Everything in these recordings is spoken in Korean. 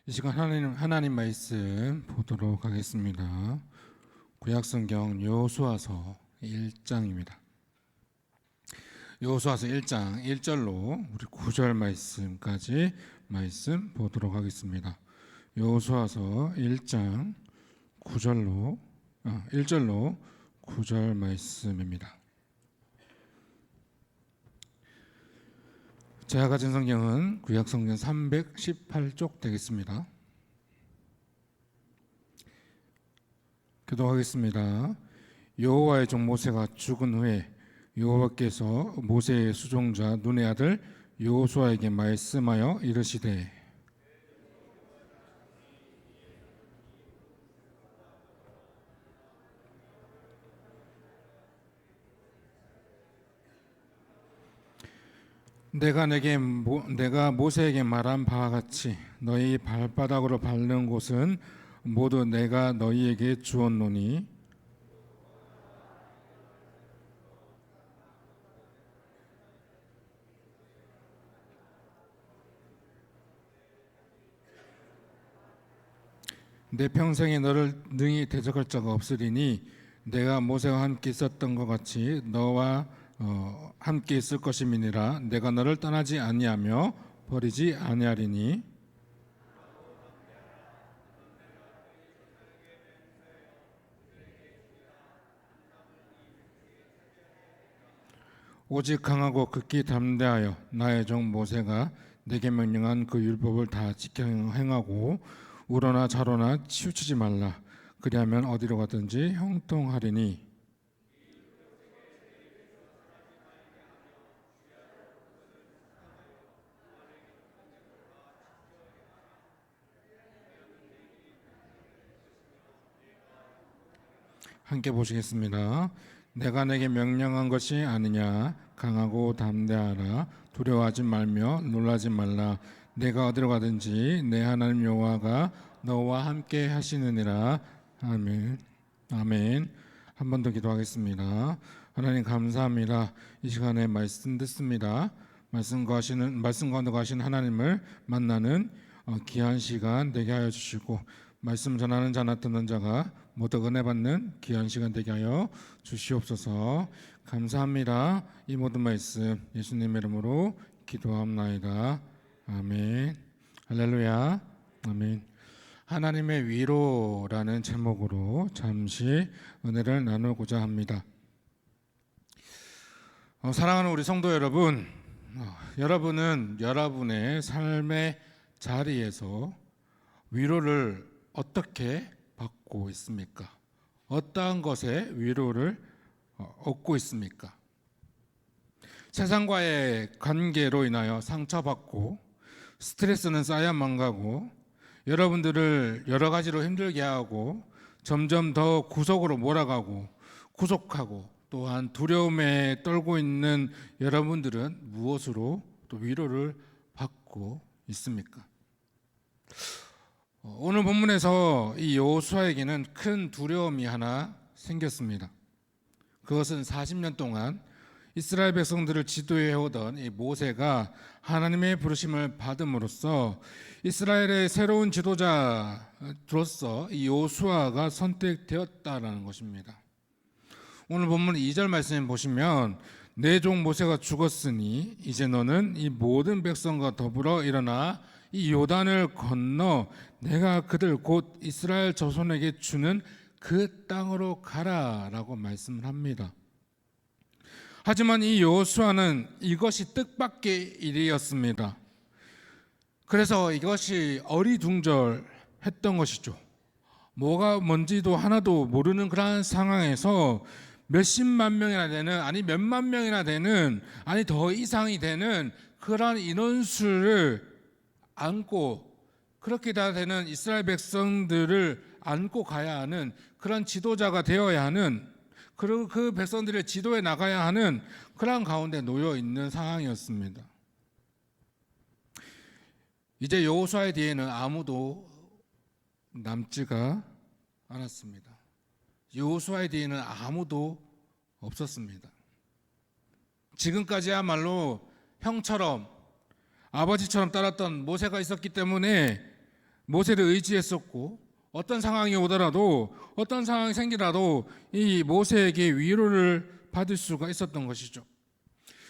이 시간 하나님 말씀 보도록 하겠습니다. 구약성경 여호수아서 1장입니다. 여호수아서 1장 1절로 우리 9절 말씀까지 말씀 보도록 하겠습니다. 여호수아서 1장 1절로 9절 말씀입니다. 제가 가진 성경은 구약성경 318쪽 되겠습니다. 기도하겠습니다. 여호와의 종 모세가 죽은 후에 여호와께서 모세의 수종자 눈의 아들 여호수아에게 말씀하여 이르시되 내가 모세에게 말한 바와 같이 너희 발바닥으로 밟는 곳은 모두 내가 너희에게 주었노니 내 평생에 너를 능히 대적할 자가 없으리니 내가 모세와 함께 있었던 것 같이 너와 함께 있을 것임이니라. 내가 너를 떠나지 아니하며 버리지 아니하리니 오직 강하고 극히 담대하여 나의 종 모세가 내게 명령한 그 율법을 다 지켜 행하고 우러나 좌로나 치우치지 말라. 그리하면 어디로 가든지 형통하리니 함께 보시겠습니다. 내가 내게 명령한 것이 아니냐. 강하고 담대하라. 두려워하지 말며 놀라지 말라. 내가 어디로 가든지 내 하나님 여호와가 너와 함께 하시느니라. 아멘. 아멘. 한 번 더 기도하겠습니다. 하나님 감사합니다. 이 시간에 말씀 듣습니다. 말씀 가운데 가신 하나님을 만나는 귀한 시간 되게 하여 주시고 말씀 전하는 자나 듣는 자가 모두 은혜 받는 귀한 시간 되게 하여 주시옵소서. 감사합니다. 이 모든 말씀 예수님 이름으로 기도합나이다. 아멘. 할렐루야. 아멘. 하나님의 위로라는 제목으로 잠시 은혜를 나누고자 합니다. 사랑하는 우리 성도 여러분, 여러분은 여러분의 삶의 자리에서 위로를 어떻게 받고 있습니까? 어떠한 것에 위로를 얻고 있습니까? 세상과의 관계로 인하여 상처받고 스트레스는 쌓여만 가고 여러분들을 여러 가지로 힘들게 하고 점점 더 구석으로 몰아가고 구속하고 또한 두려움에 떨고 있는 여러분들은 무엇으로 또 위로를 받고 있습니까? 오늘 본문에서 이 여호수아에게는 큰 두려움이 하나 생겼습니다. 그것은 40년 동안 이스라엘 백성들을 지도해 오던 이 모세가 하나님의 부르심을 받음으로써 이스라엘의 새로운 지도자로서 이 여호수아가 선택되었다라는 것입니다. 오늘 본문 2절 말씀 보시면 내 종 모세가 죽었으니 이제 너는 이 모든 백성과 더불어 일어나 이 요단을 건너 내가 그들 곧 이스라엘 자손에게 주는 그 땅으로 가라라고 말씀을 합니다. 하지만 이 여호수아는 이것이 뜻밖의 일이었습니다. 그래서 이것이 어리둥절했던 것이죠. 뭐가 뭔지도 하나도 모르는 그러한 상황에서 몇십만 명이나 되는 아니 몇만 명이나 되는 아니 더 이상이 되는 그러한 인원수를 안고 그렇게 다 되는 이스라엘 백성들을 안고 가야 하는 그런 지도자가 되어야 하는 그리고 그 백성들의 지도에 나가야 하는 그런 가운데 놓여 있는 상황이었습니다. 이제 여호수아의 뒤에는 아무도 남지가 않았습니다. 여호수아의 뒤에는 아무도 없었습니다. 지금까지야말로 형처럼 아버지처럼 따랐던 모세가 있었기 때문에 모세를 의지했었고 어떤 상황이 오더라도 어떤 상황이 생기라도 이 모세에게 위로를 받을 수가 있었던 것이죠.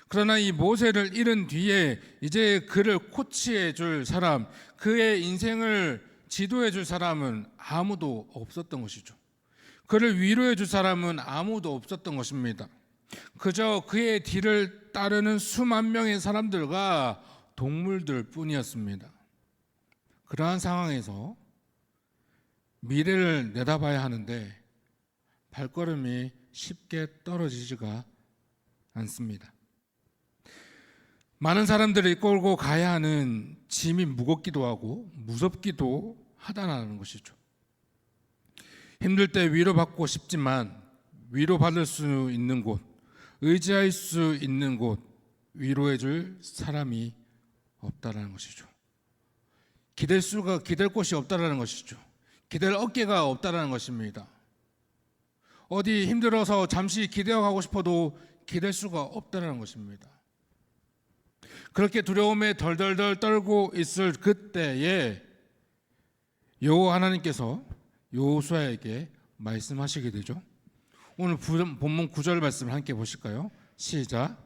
그러나 이 모세를 잃은 뒤에 이제 그를 코치해 줄 사람, 그의 인생을 지도해 줄 사람은 아무도 없었던 것이죠. 그를 위로해 줄 사람은 아무도 없었던 것입니다. 그저 그의 뒤를 따르는 수만 명의 사람들과 동물들 뿐이었습니다. 그러한 상황에서 미래를 내다봐야 하는데 발걸음이 쉽게 떨어지지가 않습니다. 많은 사람들이 끌고 가야 하는 짐이 무겁기도 하고 무섭기도 하다는 것이죠. 힘들 때 위로받고 싶지만 위로받을 수 있는 곳, 의지할 수 있는 곳, 위로해 줄 사람이 없다라는 것이죠. 기댈 곳이 없다라는 것이죠. 기댈 어깨가 없다라는 것입니다. 어디 힘들어서 잠시 기대어가고 싶어도 기댈 수가 없다라는 것입니다. 그렇게 두려움에 덜덜덜 떨고 있을 그때에 여호와 하나님께서 여호수아에게 말씀하시게 되죠. 오늘 본문 9절 말씀을 함께 보실까요? 시작.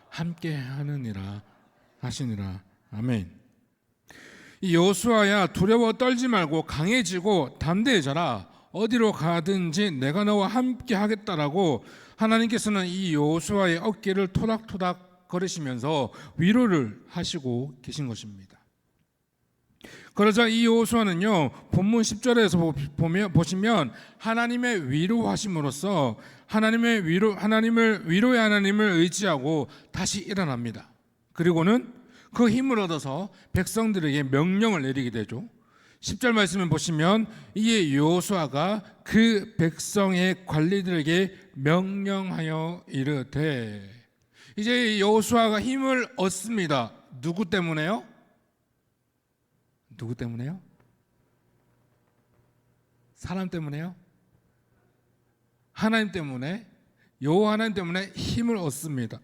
함께 하느니라 하시니라. 아멘. 이 여호수아야, 두려워 떨지 말고 강해지고 담대해져라. 어디로 가든지 내가 너와 함께 하겠다라고 하나님께서는 이 여호수아의 어깨를 토닥토닥 거리시면서 위로를 하시고 계신 것입니다. 그러자 이 여호수아는요, 본문 10절에서 보시면 하나님의 위로하심으로써 하나님을 위로의 하나님을 의지하고 다시 일어납니다. 그리고는 그 힘을 얻어서 백성들에게 명령을 내리게 되죠. 10절 말씀을 보시면 이에 여호수아가 그 백성의 관리들에게 명령하여 이르되, 이제 여호수아가 힘을 얻습니다. 누구 때문에요? 누구 때문에요? 사람 때문에요? 하나님 때문에, 여호와 하나님 때문에 힘을 얻습니다.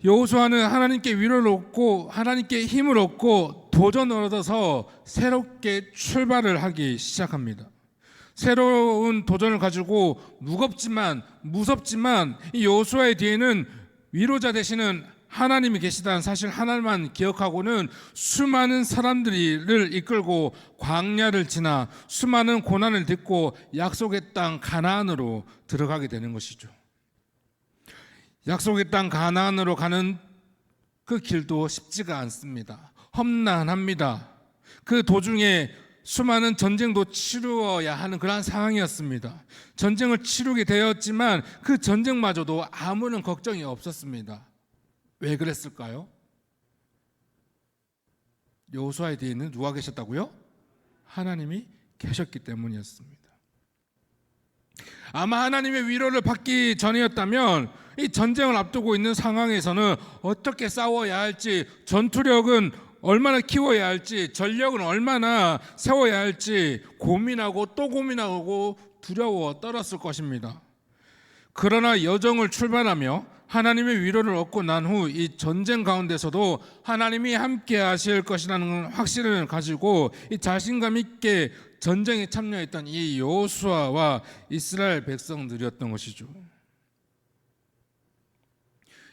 여호수아는 하나님께 위로를 얻고 하나님께 힘을 얻고 도전을 얻어서 새롭게 출발을 하기 시작합니다. 새로운 도전을 가지고 무섭지만 이 여호수아의 뒤에는 위로자 되시는 하나님이 계시다는 사실 하나만 기억하고는 수많은 사람들을 이끌고 광야를 지나 수많은 고난을 딛고 약속의 땅 가나안으로 들어가게 되는 것이죠. 약속의 땅 가나안으로 가는 그 길도 쉽지가 않습니다. 험난합니다. 그 도중에 수많은 전쟁도 치루어야 하는 그런 상황이었습니다. 전쟁을 치르게 되었지만 그 전쟁마저도 아무런 걱정이 없었습니다. 왜 그랬을까요? 여호수아의 뒤에는 누가 계셨다고요? 하나님이 계셨기 때문이었습니다. 아마 하나님의 위로를 받기 전이었다면 이 전쟁을 앞두고 있는 상황에서는 어떻게 싸워야 할지, 전투력은 얼마나 키워야 할지, 전력은 얼마나 세워야 할지 고민하고 또 고민하고 두려워 떨었을 것입니다. 그러나 여정을 출발하며 하나님의 위로를 얻고 난 후 이 전쟁 가운데서도 하나님이 함께 하실 것이라는 확신을 가지고 이 자신감 있게 전쟁에 참여했던 이 여호수아와 이스라엘 백성들이었던 것이죠.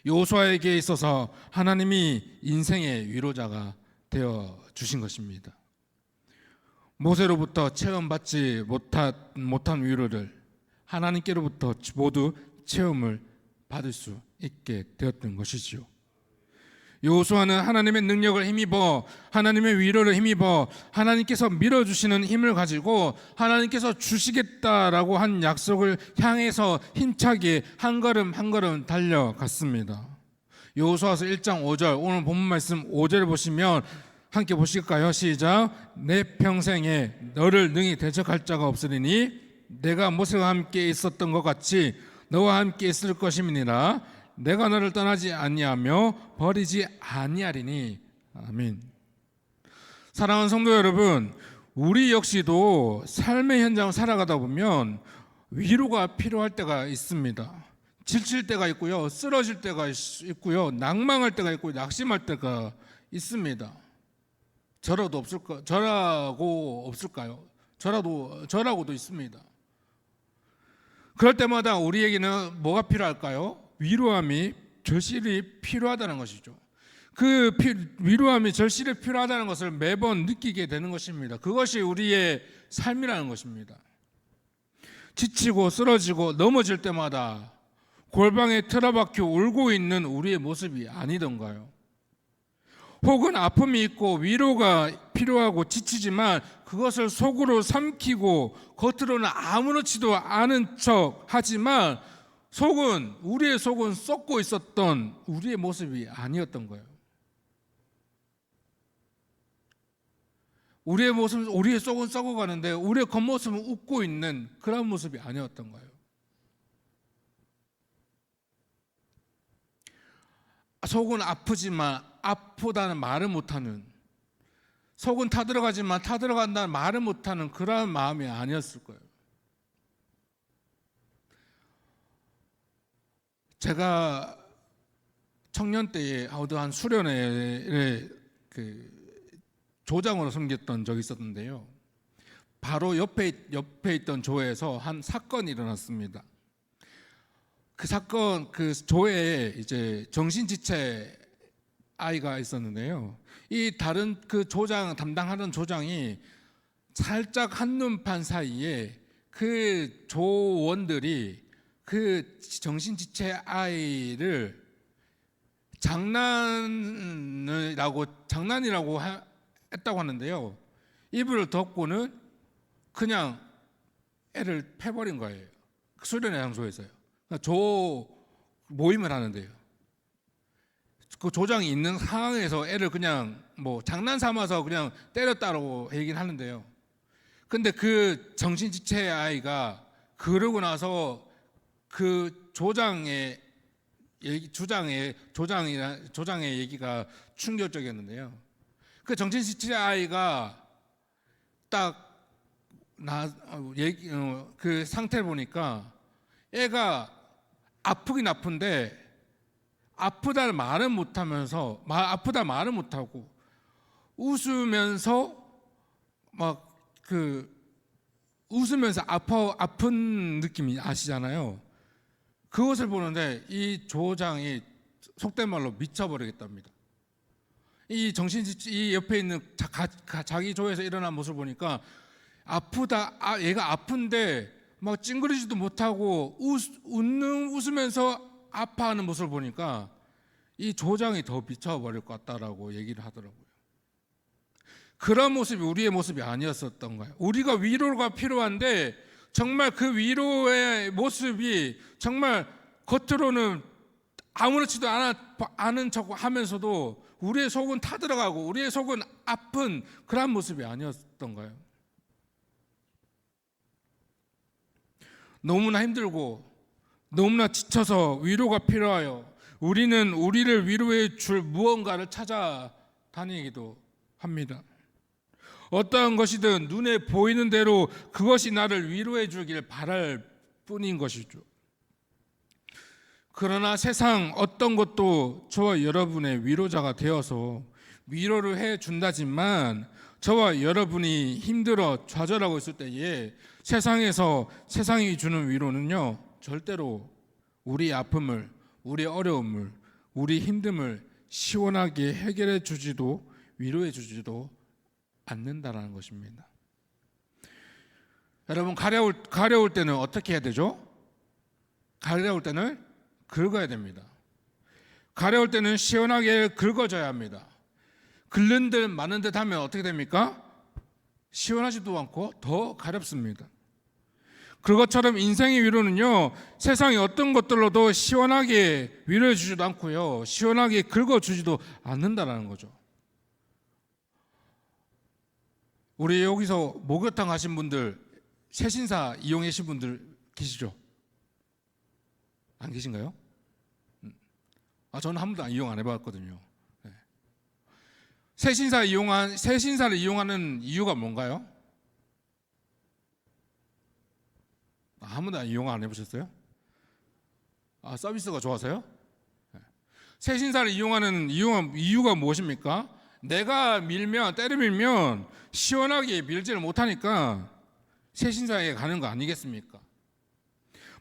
여호수아에게 있어서 하나님이 인생의 위로자가 되어 주신 것입니다. 모세로부터 체험받지 못한 위로를 하나님께로부터 모두 체험을 받을 수 있게 되었던 것이지요. 여호수아는 하나님의 능력을 힘입어 하나님의 위로를 힘입어 하나님께서 밀어주시는 힘을 가지고 하나님께서 주시겠다라고 한 약속을 향해서 힘차게 한 걸음 한 걸음 달려갔습니다. 여호수아서 1장 5절, 오늘 본문 말씀 5절을 보시면 함께 보실까요? 시작. 내 평생에 너를 능히 대적할 자가 없으리니 내가 모세와 함께 있었던 것 같이 너와 함께 있을 것임이니라. 내가 너를 떠나지 아니하며 버리지 아니하리니. 아멘. 사랑하는 성도 여러분, 우리 역시도 삶의 현장을 살아가다 보면 위로가 필요할 때가 있습니다. 지칠 때가 있고요, 쓰러질 때가 있고요, 낭망할 때가 있고 낙심할 때가 있습니다. 저라고 없을까요? 저라고도 있습니다. 그럴 때마다 우리에게는 뭐가 필요할까요? 위로함이 절실히 필요하다는 것이죠. 그 위로함이 절실히 필요하다는 것을 매번 느끼게 되는 것입니다. 그것이 우리의 삶이라는 것입니다. 지치고 쓰러지고 넘어질 때마다 골방에 틀어박혀 울고 있는 우리의 모습이 아니던가요? 혹은 아픔이 있고 위로가 필요하고 지치지만 그것을 속으로 삼키고 겉으로는 아무렇지도 않은 척 하지만 우리의 속은 썩고 있었던 우리의 모습이 아니었던 거예요. 우리의 속은 썩어가는데 우리의 겉모습은 웃고 있는 그런 모습이 아니었던 거예요. 속은 아프지만 아프다는 말을 못하는, 속은 타들어가지만 타들어간다는 말을 못하는 그런 마음이 아니었을 거예요. 제가 청년 때에 한 수련회에 조장으로 섬겼던 적이 있었는데요. 바로 옆에 있던 조에서 한 사건이 일어났습니다. 그 조에 이제 정신지체 아이가 있었는데요. 이 다른 담당하던 조장이 살짝 한눈판 사이에 그 조원들이 그 정신지체 아이를 장난이라고 했다고 하는데요. 이불을 덮고는 그냥 애를 패버린 거예요. 수련회 장소에서요. 조 모임을 하는데요. 그 조장이 있는 상황에서 애를 그냥 장난 삼아서 그냥 때렸다고 얘기를 하는데요. 근데 그 정신지체 아이가 그러고 나서 그 조장의 얘기가 충격적이었는데요. 그 정신지체 아이가 그 상태를 보니까 애가 아프긴 아픈데 아프다는 말은 못하면서 말은 못하고 웃으면서 웃으면서 아픈 느낌이 아시잖아요. 그것을 보는데 이 조장이 속된 말로 미쳐버리겠답니다. 이 옆에 있는 자기 조에서 일어난 모습을 보니까 얘가 아픈데 찡그리지도 못하고 웃으면서 아파하는 모습을 보니까 이 조장이 더 미쳐버릴 것 같다라고 얘기를 하더라고요. 그런 모습이 우리의 모습이 아니었었던 거예요. 우리가 위로가 필요한데 정말 그 위로의 모습이 정말 겉으로는 아무렇지도 않은 척 하면서도 우리의 속은 타들어가고 우리의 속은 아픈 그런 모습이 아니었던 거예요. 너무나 힘들고 너무나 지쳐서 위로가 필요하여 우리는 우리를 위로해 줄 무언가를 찾아다니기도 합니다. 어떠한 것이든 눈에 보이는 대로 그것이 나를 위로해 주길 바랄 뿐인 것이죠. 그러나 세상 어떤 것도 저와 여러분의 위로자가 되어서 위로를 해 준다지만 저와 여러분이 힘들어 좌절하고 있을 때에 세상이 주는 위로는요, 절대로 우리의 아픔을, 우리의 어려움을, 우리 힘듦을 시원하게 해결해 주지도 위로해 주지도 않는다라는 것입니다. 여러분, 가려울 때는 어떻게 해야 되죠? 가려울 때는 긁어야 됩니다. 가려울 때는 시원하게 긁어줘야 합니다. 긁는 듯 마는 듯 하면 어떻게 됩니까? 시원하지도 않고 더 가렵습니다. 그것처럼 인생의 위로는요, 세상의 어떤 것들로도 시원하게 위로해 주지도 않고요, 시원하게 긁어주지도 않는다는 거죠. 우리 여기서 목욕탕 하신 분들, 새신사 이용해 신 분들 계시죠? 안 계신가요? 저는 한 번도 이용 안 해봤거든요. 네. 새신사를 이용하는 이유가 뭔가요? 한 번도 이용 안 해보셨어요? 서비스가 좋아서요? 새신사를 이용하는 이유가 무엇입니까? 내가 때려밀면 시원하게 밀지를 못하니까 새신사에 가는 거 아니겠습니까?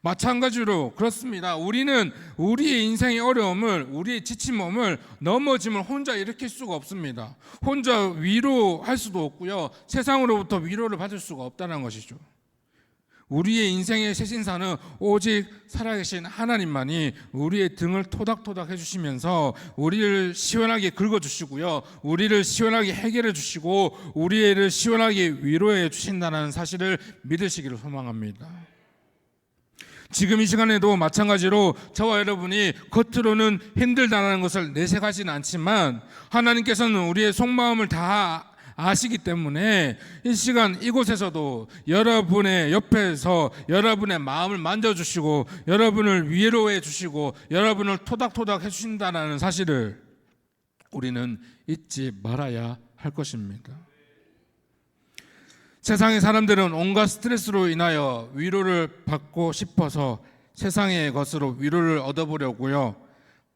마찬가지로 그렇습니다. 우리는 우리의 인생의 어려움을, 우리의 지친 몸을, 넘어짐을 혼자 일으킬 수가 없습니다. 혼자 위로할 수도 없고요, 세상으로부터 위로를 받을 수가 없다는 것이죠. 우리의 인생의 새신사는 오직 살아계신 하나님만이 우리의 등을 토닥토닥 해주시면서 우리를 시원하게 긁어주시고요, 우리를 시원하게 해결해 주시고 우리를 시원하게 위로해 주신다는 사실을 믿으시기를 소망합니다. 지금 이 시간에도 마찬가지로 저와 여러분이 겉으로는 힘들다는 것을 내색하지는 않지만 하나님께서는 우리의 속마음을 다 아시기 때문에 이 시간 이곳에서도 여러분의 옆에서 여러분의 마음을 만져주시고 여러분을 위로해 주시고 여러분을 토닥토닥 해주신다는 사실을 우리는 잊지 말아야 할 것입니다. 세상의 사람들은 온갖 스트레스로 인하여 위로를 받고 싶어서 세상의 것으로 위로를 얻어보려고요,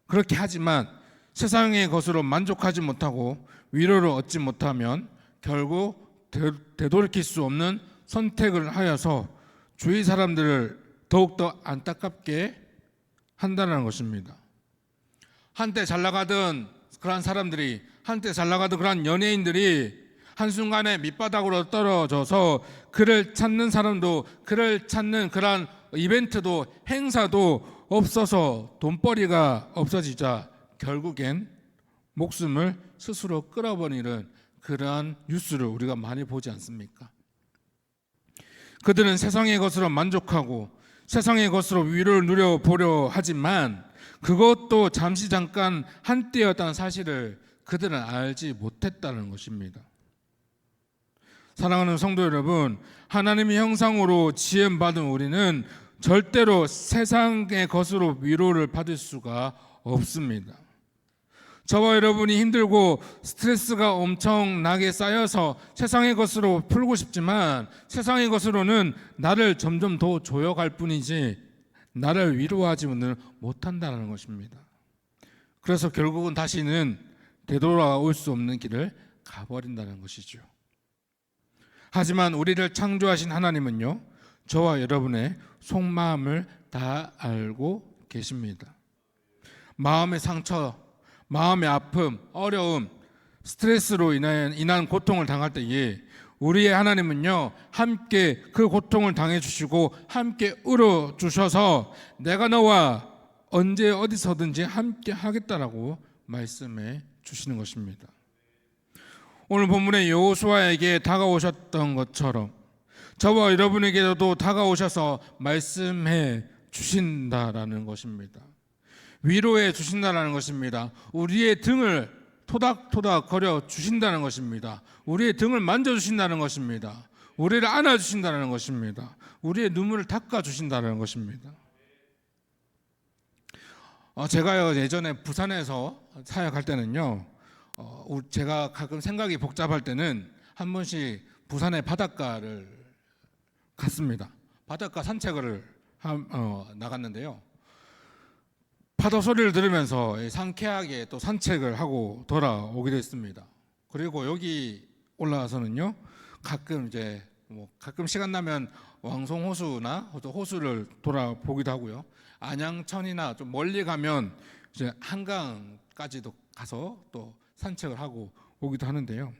그렇게 하지만 세상의 것으로 만족하지 못하고 위로를 얻지 못하면 결국 되돌이킬 수 없는 선택을 하여서 주위 사람들을 더욱더 안타깝게 한다는 것입니다. 한때 잘 나가던 그런 사람들이, 한때 잘 나가던 그런 연예인들이 한순간에 밑바닥으로 떨어져서 그를 찾는 사람도, 그를 찾는 그런 이벤트도, 행사도 없어서 돈벌이가 없어지자 결국엔 목숨을 스스로 끌어버리는 그러한 뉴스를 우리가 많이 보지 않습니까? 그들은 세상의 것으로 만족하고 세상의 것으로 위로를 누려보려 하지만 그것도 잠깐 한때였다는 사실을 그들은 알지 못했다는 것입니다. 사랑하는 성도 여러분, 하나님의 형상으로 지음받은 우리는 절대로 세상의 것으로 위로를 받을 수가 없습니다. 저와 여러분이 힘들고 스트레스가 엄청나게 쌓여서 세상의 것으로 풀고 싶지만 세상의 것으로는 나를 점점 더 조여갈 뿐이지 나를 위로하지 못한다는 것입니다. 그래서 결국은 다시는 되돌아올 수 없는 길을 가버린다는 것이죠. 하지만 우리를 창조하신 하나님은요, 저와 여러분의 속마음을 다 알고 계십니다. 마음의 상처, 마음의 아픔, 어려움, 스트레스로 인한 고통을 당할 때에 우리의 하나님은요, 함께 그 고통을 당해 주시고 함께 울어 주셔서 내가 너와 언제 어디서든지 함께 하겠다라고 말씀해 주시는 것입니다. 오늘 본문의 여호수아에게 다가오셨던 것처럼 저와 여러분에게도 다가오셔서 말씀해 주신다라는 것입니다. 위로해 주신다라는 것입니다. 우리의 등을 토닥토닥 거려 주신다는 것입니다. 우리의 등을 만져주신다는 것입니다. 우리를 안아주신다는 것입니다. 우리의 눈물을 닦아주신다는 것입니다. 제가 예전에 부산에서 사역할 때는요, 제가 가끔 생각이 복잡할 때는 한 번씩 부산의 바닷가를 갔습니다. 바닷가 산책을 나갔는데요, 파도 소리를 들으면서 상쾌하게 또 산책을 하고 돌아오게 됐습니다. 그리고 여기 올라와서는요, 가끔 시간 나면 왕송호수나 호수를 돌아보기도 하고요, 안양천이나 좀 멀리 가면 이제 한강까지도 가서 또 산책을 하고 오기도 하는데요.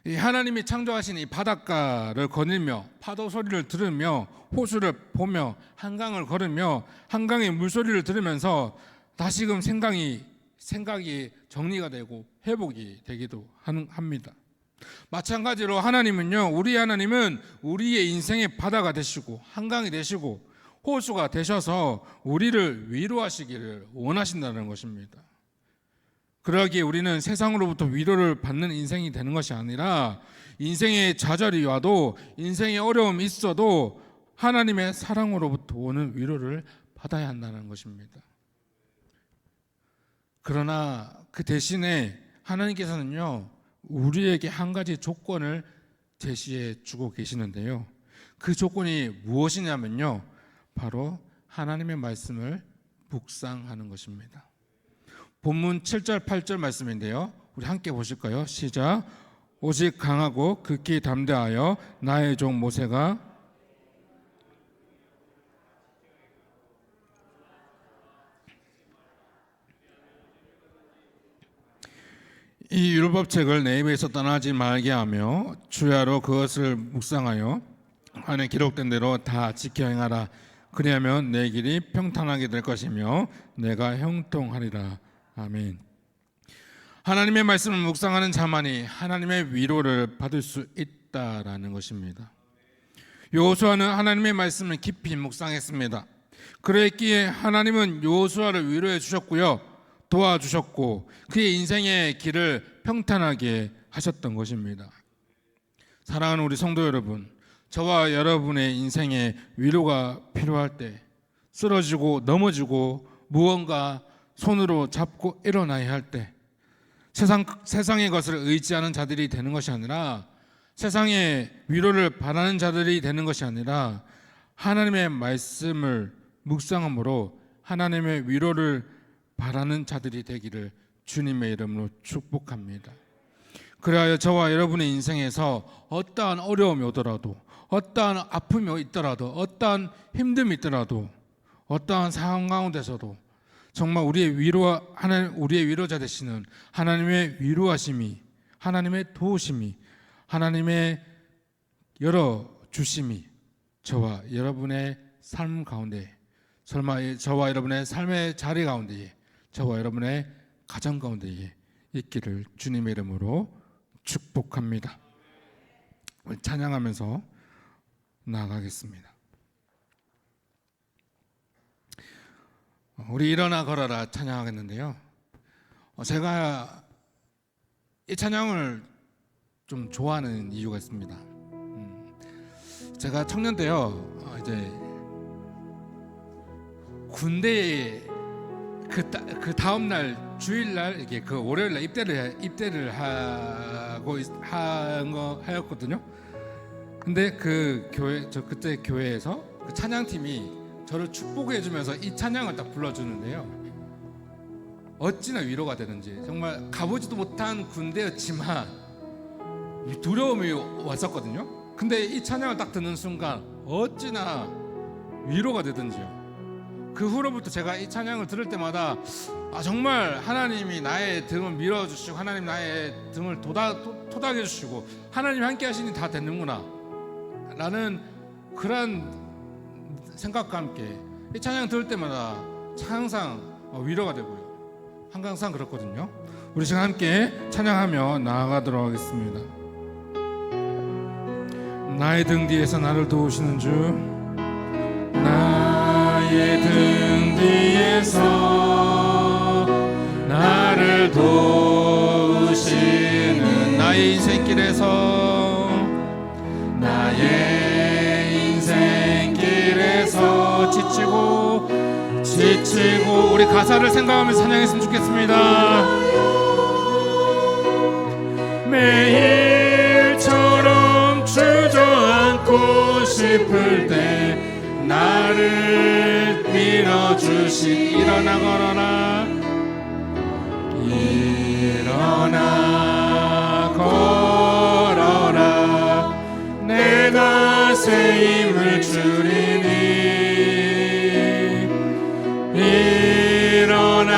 이 하나님이 창조하신 이 바닷가를 거닐며 파도 소리를 들으며 호수를 보며 한강을 걸으며 한강의 물소리를 들으면서 다시금 생각이 정리가 되고 회복이 되기도 합니다. 마찬가지로 하나님은요, 우리 하나님은 우리의 인생의 바다가 되시고 한강이 되시고 호수가 되셔서 우리를 위로하시기를 원하신다는 것입니다. 그러기에 우리는 세상으로부터 위로를 받는 인생이 되는 것이 아니라 인생의 좌절이 와도 인생의 어려움이 있어도 하나님의 사랑으로부터 오는 위로를 받아야 한다는 것입니다. 그러나 그 대신에 하나님께서는요, 우리에게 한 가지 조건을 제시해 주고 계시는데요, 그 조건이 무엇이냐면요, 바로 하나님의 말씀을 묵상하는 것입니다. 본문 7절 8절 말씀인데요, 우리 함께 보실까요? 시작. 오직 강하고 극히 담대하여 나의 종 모세가 이 율법책을 내 입에서 떠나지 말게 하며 주야로 그것을 묵상하여 안에 기록된 대로 다 지켜 행하라. 그리하면 내 길이 평탄하게 될 것이며 내가 형통하리라. 아멘. 하나님의 말씀을 묵상하는 자만이 하나님의 위로를 받을 수 있다라는 것입니다. 여호수아는 하나님의 말씀을 깊이 묵상했습니다. 그랬기에 하나님은 여호수아를 위로해 주셨고요, 도와주셨고 그의 인생의 길을 평탄하게 하셨던 것입니다. 사랑하는 우리 성도 여러분, 저와 여러분의 인생에 위로가 필요할 때, 쓰러지고 넘어지고 무언가 손으로 잡고 일어나야 할 때, 세상의 것을 의지하는 자들이 되는 것이 아니라, 세상의 위로를 바라는 자들이 되는 것이 아니라 하나님의 말씀을 묵상함으로 하나님의 위로를 바라는 자들이 되기를 주님의 이름으로 축복합니다. 그래야 저와 여러분의 인생에서 어떠한 어려움이 오더라도, 어떠한 아픔이 있더라도, 어떠한 힘듦이 있더라도, 어떠한 상황 가운데서도 정말 우리의 위로자 되시는 하나님의 위로하심이, 하나님의 도우심이, 하나님의 열어 주심이 저와 여러분의 삶 가운데, 저와 여러분의 삶의 자리 가운데에, 저와 여러분의 가정 가운데에 있기를 주님의 이름으로 축복합니다. 찬양하면서 나아가겠습니다. 우리 일어나 걸어라 찬양하겠는데요, 제가 이 찬양을 좀 좋아하는 이유가 있습니다. 제가 청년 때요, 이제 군대에 그 다음 날 주일날 이렇게 그 월요일날 입대를 하였거든요. 근데 그 교회, 저 그때 교회에서 그 찬양팀이 저를 축복해 주면서 이 찬양을 딱 불러주는데요, 어찌나 위로가 되는지. 정말 가보지도 못한 군대였지만 두려움이 왔었거든요. 근데 이 찬양을 딱 듣는 순간 어찌나 위로가 되든지요. 그 후로부터 제가 이 찬양을 들을 때마다 정말 하나님이 나의 등을 밀어주시고, 하나님 나의 등을 토닥여 주시고, 하나님이 함께 하시니 다 되는구나 라는 그런 생각과 함께 이 찬양 들을 때마다 항상 위로가 되고요, 항상 그렇거든요. 우리 지금 함께 찬양하며 나아가도록 하겠습니다. 나의 등 뒤에서 나를 도우시는 주, 나의 등 뒤에서 나를 도우시는, 나의 인생길에서, 나의 인생길에서 지치고 우리 가사를 생각하면서 찬양했으면 좋겠습니다. 매일처럼 주저앉고 싶을 때 나를 밀어주시. 일어나 걸어라, 일어나 걸어라, 내가 새 힘을 주리니. 일어나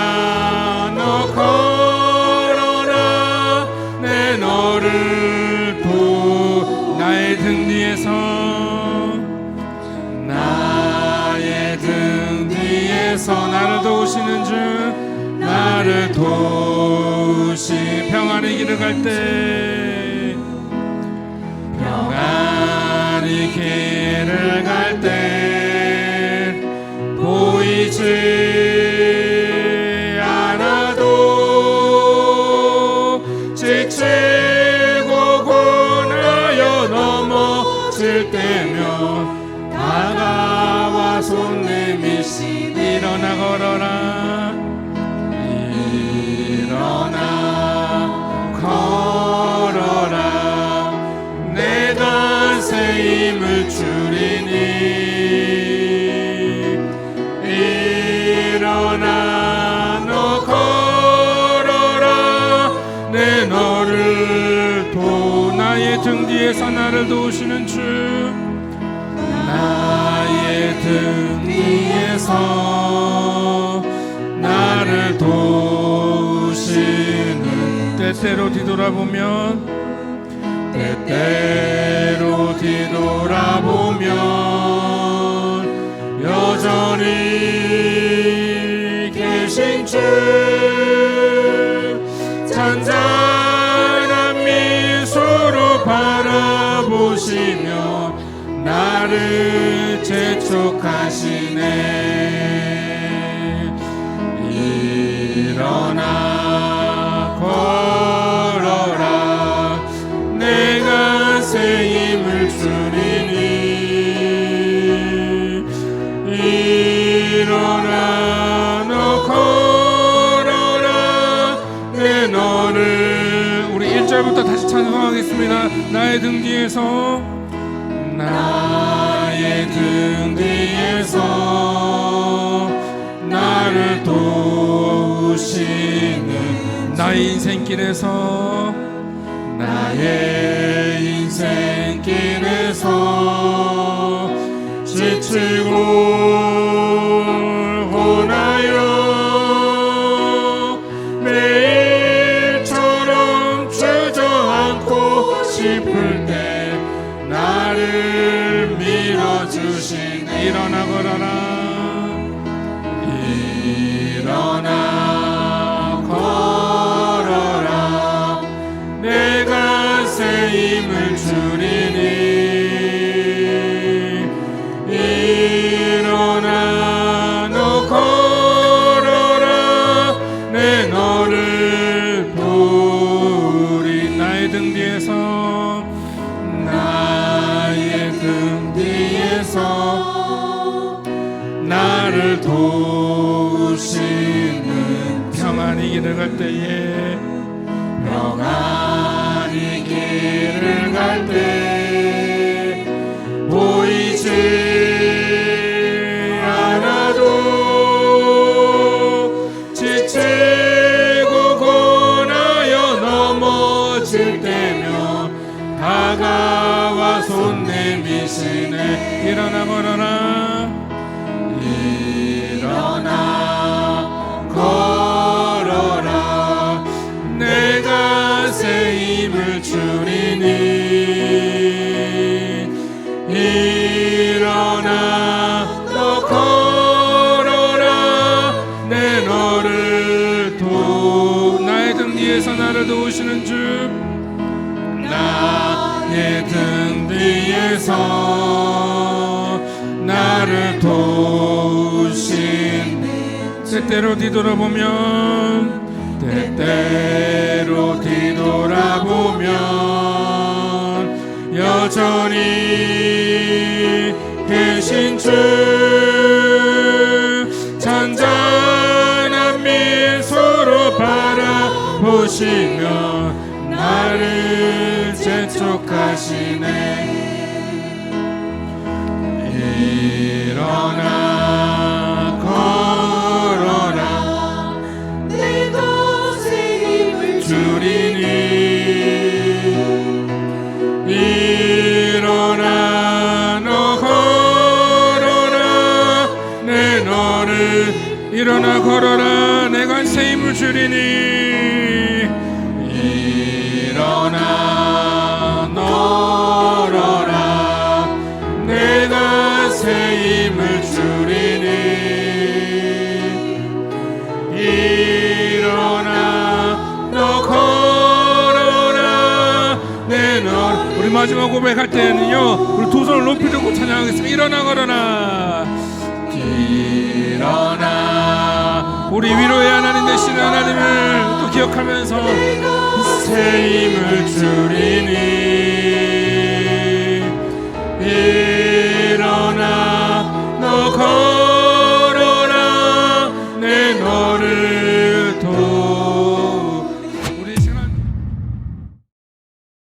너 걸어라, 내 너를 나의 등 뒤에서, 나의 등 뒤에서 나를 도우시는 주, 나를 도우시. 평안의 길을 갈 때, 평안의 길을 갈 때 보이지 않아도 지치고 고나여 넘어질 때면 다가와 손 내미시. 일어나 걸어라, 일어나 걸어라, 내가 새 힘을 주리니 일어나 너 걸어라 내 너를 나의 등 뒤에서 나를 도우시는 주 나의 등 뒤에서 나를 도우시는 때때로 뒤돌아보면 여전히 계신 주 잔잔한 미소로 바라보시며 나를 재촉하시네 일어나 걸어라 내가 새 힘을 주리니 일어나 너 걸어라 내 너를 우리 1절부터 다시 찬송하겠습니다. 나의 등 뒤에서 나의 등 뒤에서 나를 도우시는 나의 인생길에서 나의 인생길에서 지치고 혼하여 매일처럼 주저앉고 싶을 때 나를 밀어주시네 일어나 걸어라 일어나 걸어라 내가 새 힘을 주리니 일어나 너 걸어라 내 너를 도우리 나의 등 뒤에서 나의 등 뒤에서 나를 도우시는 평안히 길을 갈 때에 평안히 길을 갈 때 보이지 않아도 지치고 고나여 넘어질 때면 다가와 손 내미시네 일어나 걸어라 일어나 걸어라 내가 새 힘을 주리니 일어나 너 걸어라 내 너를 나의 등 뒤에서 나를 도우시는 주 나의 등 뒤에서 나를 도우신 때때로 뒤돌아보면 여전히 계신 주 잔잔한 미소로 바라보시며 나를 재촉하시네 일어나 걸어라 내가 새 힘을 주리니 일어나 너 걸어라 내 너를 일어나 걸어라 내가 새 힘을 주리니 일어나 걸어라 내가 새 힘을 주리니 일어나 너 걸어라 내 너 우리 마지막 고백할 때는요 우리 두 손을 높이 들고 찬양하겠습니다. 일어나 걸어라 일어나 우리 위로의 하나님 되시는 하나님을 또 기억하면서 새 힘을 주리니